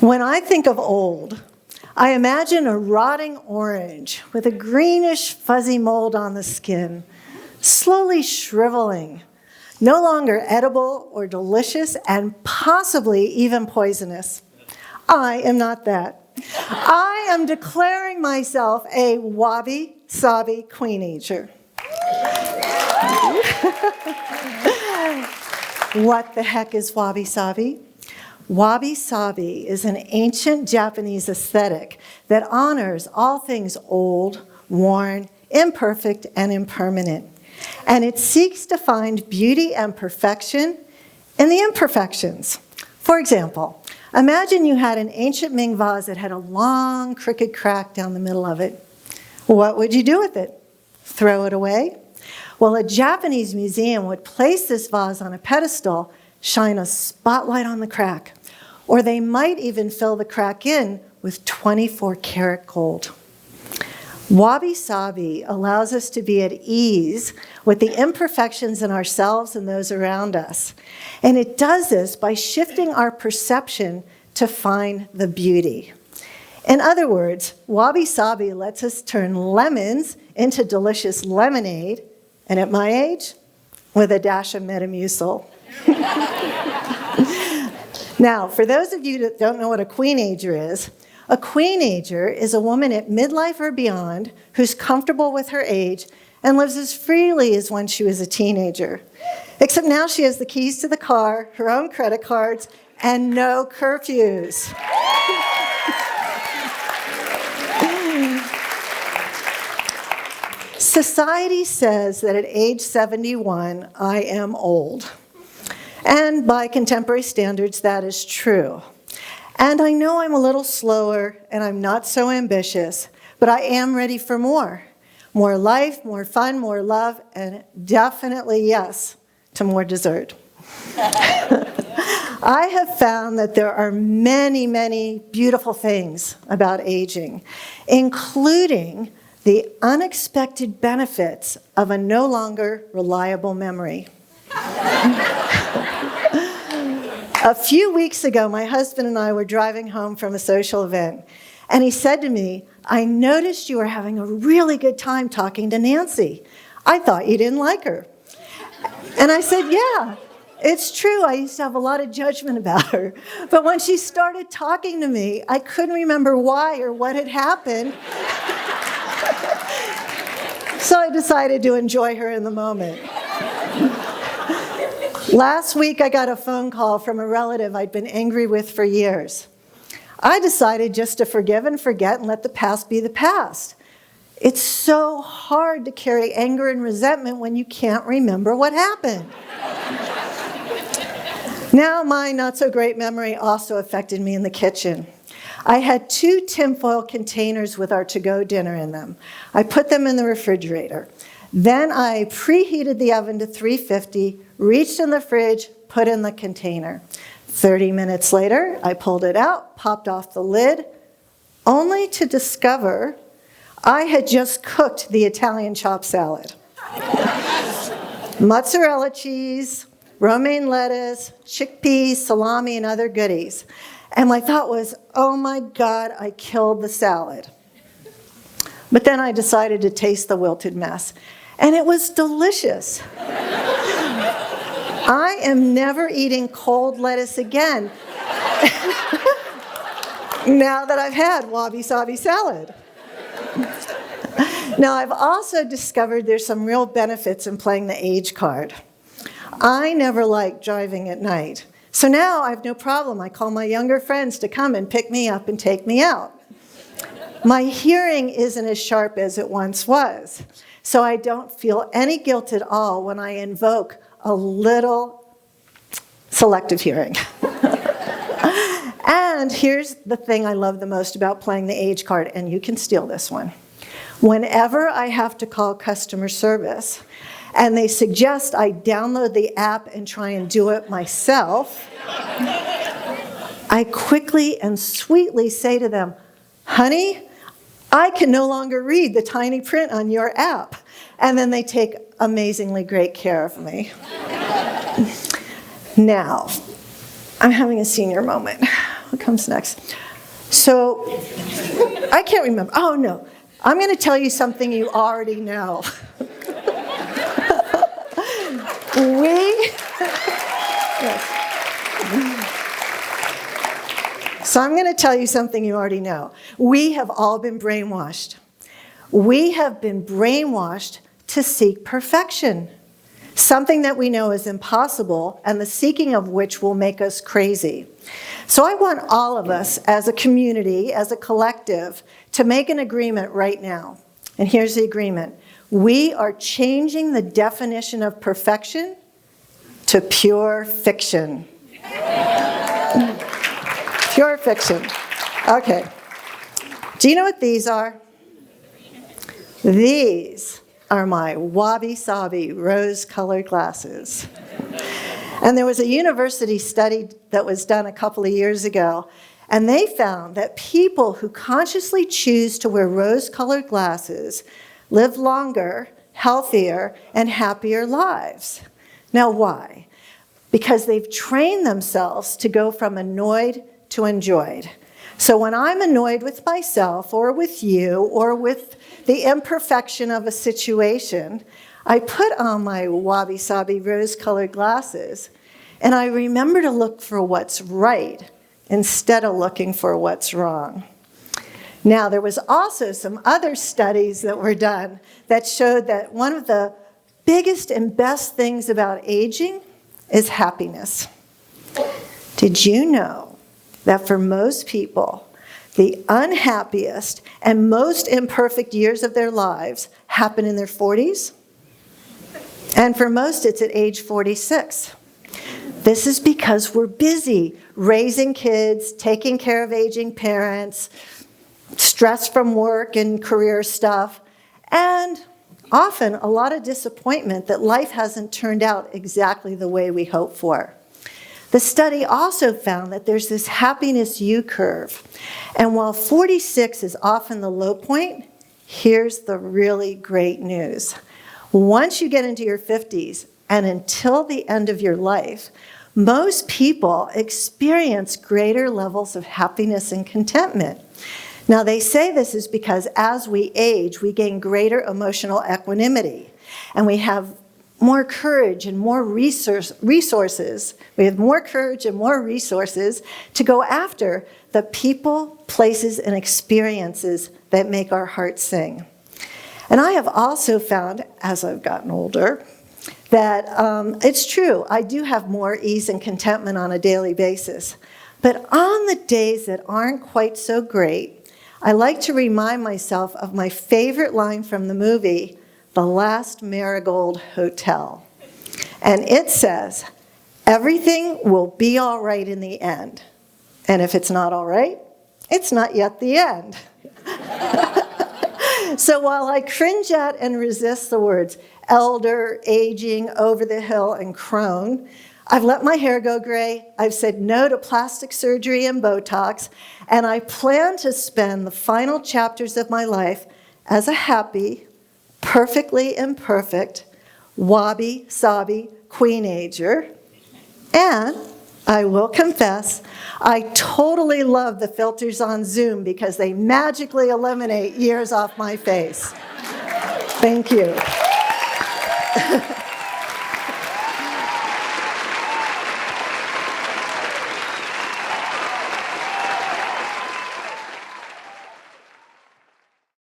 When I think of old, I imagine a rotting orange with a greenish fuzzy mold on the skin, slowly shriveling, no longer edible or delicious, and possibly even poisonous. I am not that. I am declaring myself a wabi-sabi queenager. What the heck is wabi-sabi? Wabi-sabi is an ancient Japanese aesthetic that honors all things old, worn, imperfect, and impermanent. And it seeks to find beauty and perfection in the imperfections. For example, imagine you had an ancient Ming vase that had a long, crooked crack down the middle of it. What would you do with it? Throw it away? Well, a Japanese museum would place this vase on a pedestal, shine a spotlight on the crack, or they might even fill the crack in with 24-karat gold. Wabi-sabi allows us to be at ease with the imperfections in ourselves and those around us. And it does this by shifting our perception to find the beauty. In other words, wabi-sabi lets us turn lemons into delicious lemonade, and at my age, with a dash of Metamucil. Now, for those of you that don't know what a queenager is a woman at midlife or beyond who's comfortable with her age and lives as freely as when she was a teenager. Except now she has the keys to the car, her own credit cards, and no curfews. Society says that at age 71, I am old. And by contemporary standards, that is true. And I know I'm a little slower and I'm not so ambitious, but I am ready for more. More life, more fun, more love, and definitely yes to more dessert. I have found that there are many, many beautiful things about aging, including the unexpected benefits of a no longer reliable memory. A few weeks ago, my husband and I were driving home from a social event, and he said to me, "I noticed you were having a really good time talking to Nancy. I thought you didn't like her." And I said, "Yeah, it's true. I used to have a lot of judgment about her. But when she started talking to me, I couldn't remember why or what had happened. So I decided to enjoy her in the moment." Last week, I got a phone call from a relative I'd been angry with for years. I decided just to forgive and forget and let the past be the past. It's so hard to carry anger and resentment when you can't remember what happened. Now, my not-so-great memory also affected me in the kitchen. I had 2 tinfoil containers with our to-go dinner in them. I put them in the refrigerator. Then I preheated the oven to 350, reached in the fridge, put in the container. 30 minutes later, I pulled it out, popped off the lid, only to discover I had just cooked the Italian chopped salad. Mozzarella cheese, romaine lettuce, chickpeas, salami, and other goodies. And my thought was, oh my God, I killed the salad. But then I decided to taste the wilted mess. And it was delicious. I am never eating cold lettuce again now that I've had wabi-sabi salad. Now, I've also discovered there's some real benefits in playing the age card. I never liked driving at night. So now I have no problem. I call my younger friends to come and pick me up and take me out. My hearing isn't as sharp as it once was, so I don't feel any guilt at all when I invoke a little selective hearing. And here's the thing I love the most about playing the age card, and you can steal this one. Whenever I have to call customer service, and they suggest I download the app and try and do it myself, I quickly and sweetly say to them, "Honey, I can no longer read the tiny print on your app." And then they take amazingly great care of me. Now, I'm having a senior moment. What comes next? So, I can't remember. Oh, no. I'm going to tell you something you already know. Yes. So I'm going to tell you something you already know. We have all been brainwashed. We have been brainwashed to seek perfection, something that we know is impossible and the seeking of which will make us crazy. So I want all of us as a community, as a collective, to make an agreement right now. And here's the agreement. We are changing the definition of perfection to pure fiction. Pure fiction. Okay. Do you know what these are? These are my wabi-sabi rose-colored glasses. And there was a university study that was done a couple of years ago, and they found that people who consciously choose to wear rose-colored glasses live longer, healthier, and happier lives. Now, why? Because they've trained themselves to go from annoyed to enjoyed. So when I'm annoyed with myself or with you or with the imperfection of a situation, I put on my wabi-sabi rose-colored glasses and I remember to look for what's right instead of looking for what's wrong. Now, there was also some other studies that were done that showed that one of the biggest and best things about aging is happiness. Did you know that for most people, the unhappiest and most imperfect years of their lives happen in their 40s? And for most, it's at age 46. This is because we're busy raising kids, taking care of aging parents, stress from work and career stuff, and often a lot of disappointment that life hasn't turned out exactly the way we hoped for. The study also found that there's this happiness U-curve. And while 46 is often the low point, here's the really great news. Once you get into your 50s and until the end of your life, most people experience greater levels of happiness and contentment. Now, they say this is because as we age, we gain greater emotional equanimity, and we have more courage and more resources. We have more courage and more resources to go after the people, places, and experiences that make our hearts sing. And I have also found, as I've gotten older, that it's true, I do have more ease and contentment on a daily basis. But on the days that aren't quite so great, I like to remind myself of my favorite line from the movie, The Last Marigold Hotel. And it says, everything will be all right in the end. And if it's not all right, it's not yet the end. So while I cringe at and resist the words elder, aging, over the hill, and crone, I've let my hair go gray, I've said no to plastic surgery and Botox, and I plan to spend the final chapters of my life as a happy, perfectly imperfect, wabi-sabi queenager. And I will confess, I totally love the filters on Zoom because they magically eliminate years off my face. Thank you.